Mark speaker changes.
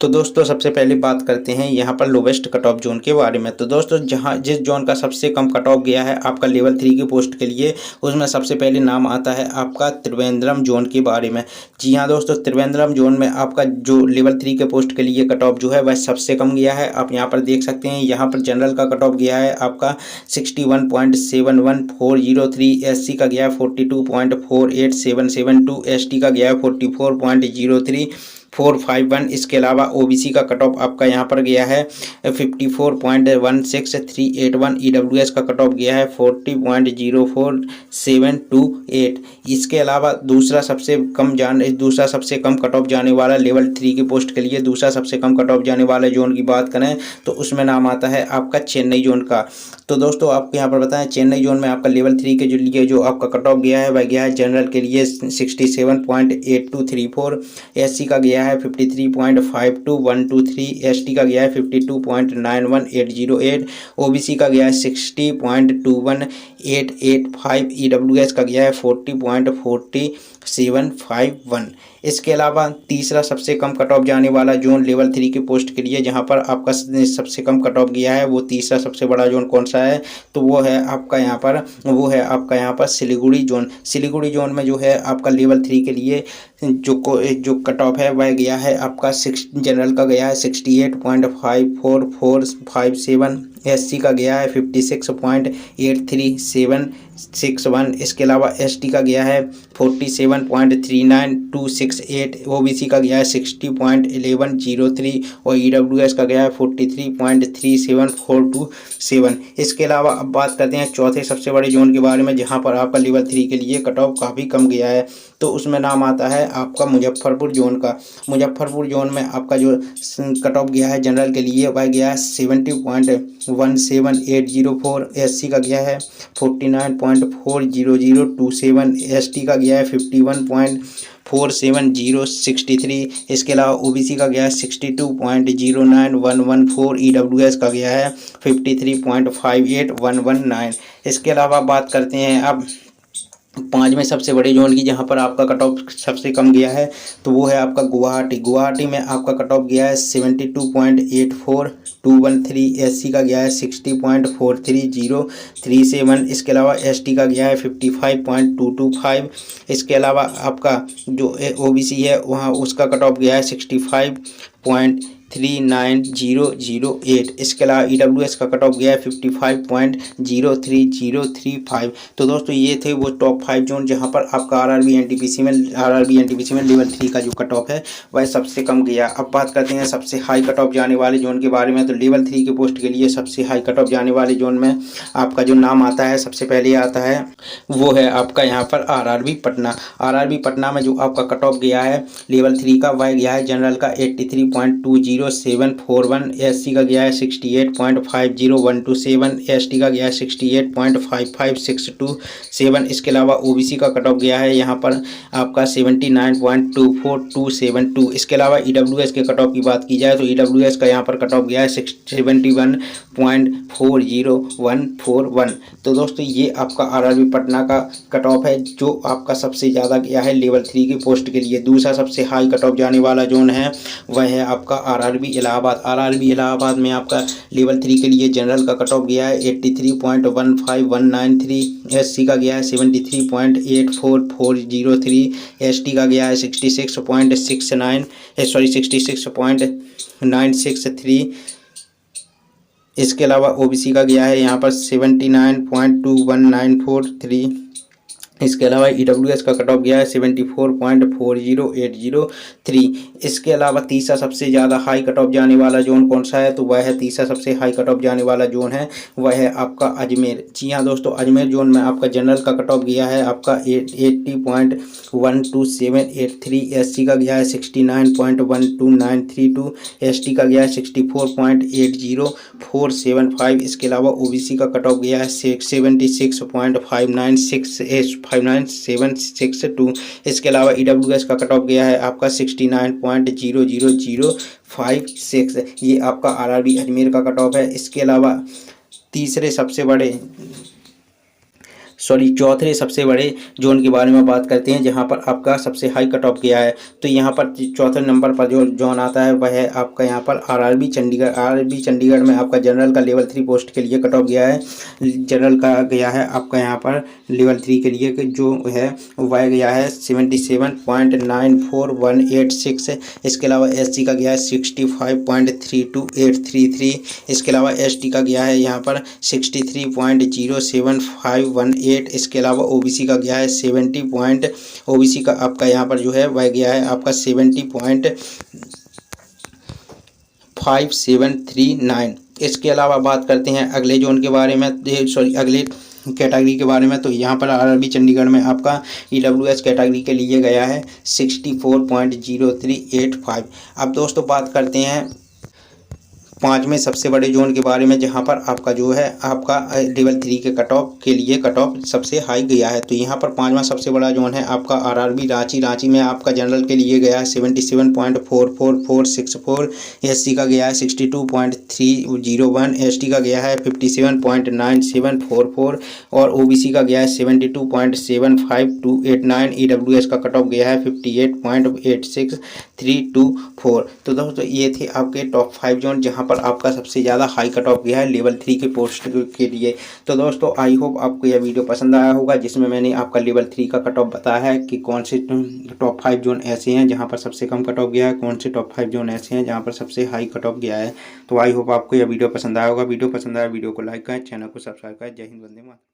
Speaker 1: तो दोस्तों सबसे पहले बात करते हैं यहाँ पर लोवेस्ट कट ऑफ जोन के बारे में। तो दोस्तों जहाँ जिस जोन का सबसे कम कट ऑफ गया है आपका लेवल 3 की पोस्ट के लिए, उसमें सबसे पहले नाम आता है आपका त्रिवेंद्रम जोन के बारे में। जी हाँ दोस्तों, त्रिवेंद्रम जोन में आपका जो लेवल 3 के पोस्ट के लिए कट ऑफ जो है वह सबसे कम गया है। आप यहाँ पर देख सकते हैं, यहाँ पर जनरल का कट ऑफ गया है आपका 61.71403, एससी का गया है 42.48772, एसटी का गया है 44.03451। इसके अलावा ओबीसी का कट ऑफ आपका यहाँ पर गया है 54.16381। ईडब्ल्यूएस का कट ऑफ गया है 40.04728। इसके अलावा दूसरा सबसे कम कट ऑफ जाने वाला लेवल 3 की पोस्ट के लिए दूसरा सबसे कम कट ऑफ जाने वाले जोन की बात करें तो उसमें नाम आता है आपका चेन्नई जोन का। तो दोस्तों आपको यहाँ पर बताएं, चेन्नई जोन में आपका लेवल 3 के लिए जो आपका कट ऑफ गया है वह गया है जनरल के लिए 67.8234, एससी का गया है 53.52123, एसटी का गया है 52.91808, ओबीसी का गया है 60.21885, ईडब्ल्यूएस का गया है 40.4751। इसके अलावा तीसरा सबसे कम कट ऑफ जाने वाला जोन लेवल 3 की पोस्ट के लिए जहां पर आपका सबसे कम कट ऑफ गया है, वो तीसरा सबसे बड़ा जोन कौन सा है तो वो है आपका यहाँ पर सिलीगुड़ी जोन। सिलीगुड़ी जोन में जो है आपका लेवल 3 के लिए जो कट ऑफ है वह गया है आपका जनरल का गया है 68.54457, एससी का गया है 56.83761। इसके अलावा एसटी का गया है 47.39268, ओबीसी का गया है 60.1103 और ईडब्ल्यूएस का गया है 43.37427। इसके अलावा अब बात करते हैं चौथे सबसे बड़े जोन के बारे में जहां पर आपका लेवल 3 के लिए कट ऑफ काफ़ी कम गया है। तो उसमें नाम आता है आपका मुजफ्फरपुर जोन का। मुजफ्फरपुर जोन में आपका जो कट ऑफ गया है जनरल के लिए वह गया है 70.17804, एससी का गया है 49.40027, एसटी का गया है 51.47063। इसके अलावा ओबीसी का गया है 62.09114, ईडब्ल्यूएस का गया है 53.58119। इसके अलावा बात करते हैं अब पाँचवें सबसे बड़े जोन की जहां पर आपका कट ऑफ सबसे कम गया है तो वो है आपका गुवाहाटी। गुवाहाटी में आपका कट ऑफ गया है 72.84213, एससी का गया है 60.43037। इसके अलावा एसटी का गया है 55.225। इसके अलावा आपका जो ओबीसी है वहाँ उसका कट ऑफ गया है 65.39008। इसके अलावा ईडब्ल्यूएस का कट ऑफ गया है 55.03035। तो दोस्तों ये थे वो टॉप 5 जोन जहां पर आपका आरआरबी एनटीपीसी में लेवल 3 का जो कट ऑफ है वह सबसे कम गया। अब बात करते हैं सबसे हाई कट ऑफ जाने वाले जोन के बारे में। तो लेवल 3 के पोस्ट के लिए सबसे हाई कट ऑफ जाने वाले जोन में आपका जो नाम आता है सबसे पहले आता है वो है आपका यहाँ पर आरआरबी पटना। आरआरबी पटना में जो आपका कट ऑफ गया है लेवल 3 का वह गया है जनरल का 83.20741, एससी का गया है 68.50127, एसटी का गया है 68.55627। इसके अलावा ओबीसी का कट ऑफ गया है यहाँ पर आपका 79.24272। इसके अलावा ईडब्ल्यूएस के कट ऑफ की बात की जाए तो ईडब्ल्यूएस का यहाँ पर कट ऑफ गया है 71.40141। तो दोस्तों ये आपका आरआरबी पटना का कट ऑफ है जो आपका सबसे ज़्यादा गया है लेवल 3 की पोस्ट के लिए। दूसरा सबसे हाई कट ऑफ जाने वाला जोन है वह है आपका आरआरबी इलाहाबाद। आरआरबी इलाहाबाद में आपका लेवल 3 के लिए जनरल का कट ऑफ गया है 83.15193, एससी का गया है 73.84403, एसटी का गया है 66.963। इसके अलावा ओबीसी का गया है यहाँ पर 79.21943। इसके अलावा ईडब्ल्यूएस का कट ऑफ गया है 74.40803। इसके अलावा तीसरा सबसे ज़्यादा हाई कट ऑफ जाने वाला जोन कौन सा है तो वह है तीसरा सबसे हाई कट ऑफ जाने वाला जोन है वह है आपका अजमेर। जी हाँ दोस्तों, अजमेर जोन में आपका जनरल का कट ऑफ गया है आपका 80.12783, एससी का गया है 69.12932, एसटी का गया है 64.80475। इसके अलावा ओबीसी का कट ऑफ गया है 76.59762। इसके अलावा ईडब्ल्यूएस का कट ऑफ गया है आपका 69.00056। ये आपका आरआरबी अजमेर का कट ऑफ है। इसके अलावा चौथे सबसे बड़े जोन के बारे में बात करते हैं जहां पर आपका सबसे हाई कट ऑफ गया है। तो यहां पर चौथे नंबर पर जो जोन आता है वह है आपका यहां पर आरआरबी चंडीगढ़। आरआरबी चंडीगढ़ में आपका जनरल का लेवल 3 पोस्ट के लिए कट ऑफ गया है। जनरल का गया है आपका यहां पर लेवल 3 के लिए जो है वह गया है 77.94186। इसके अलावा एससी का गया है 65.32833। इसके अलावा एसटी का गया है यहाँ पर 63.07518। इसके अलावा ओबीसी का गया है 70 ओबीसी का आपका यहाँ पर जो है वह गया है आपका 70.5739। इसके अलावा बात करते हैं अगले जोन के बारे में, अगले कैटेगरी के बारे में। तो यहाँ पर आरआरबी चंडीगढ़ में आपका ईडब्ल्यूएस कैटेगरी के लिए गया है 64.0385। अब दोस्तों बात करते हैं पाँचवें सबसे बड़े जोन के बारे में जहां पर आपका जो है आपका लेवल 3 के कट ऑफ के लिए कट ऑफ सबसे हाई गया है। तो यहां पर पांचवा सबसे बड़ा जोन है आपका आरआरबी रांची। रांची में आपका जनरल के लिए गया है 77.44464। एससी का गया है 62.301। एसटी का गया है 57.9744 और ओबीसी का गया है 72.75289। ईडब्ल्यूएस का कट ऑफ गया है 58.86324। तो दोस्तों ये थे आपके टॉप 5 जोन जहां पर आपका सबसे ज़्यादा हाई कट ऑफ गया है लेवल 3 के पोस्ट के लिए। तो दोस्तों आई होप आपको यह वीडियो पसंद आया होगा जिसमें मैंने आपका लेवल 3 का कट ऑफ बताया है कि कौन से टॉप 5 जोन ऐसे हैं जहां पर सबसे कम कट ऑफ गया है, कौन से टॉप 5 जोन ऐसे हैं जहां पर सबसे हाई कट ऑफ गया है। तो आई होप आपको यह वीडियो पसंद आया होगा। वीडियो पसंद आया वीडियो को लाइक करें, चैनल को सब्सक्राइब करें। जय हिंद, वंदे मातरम।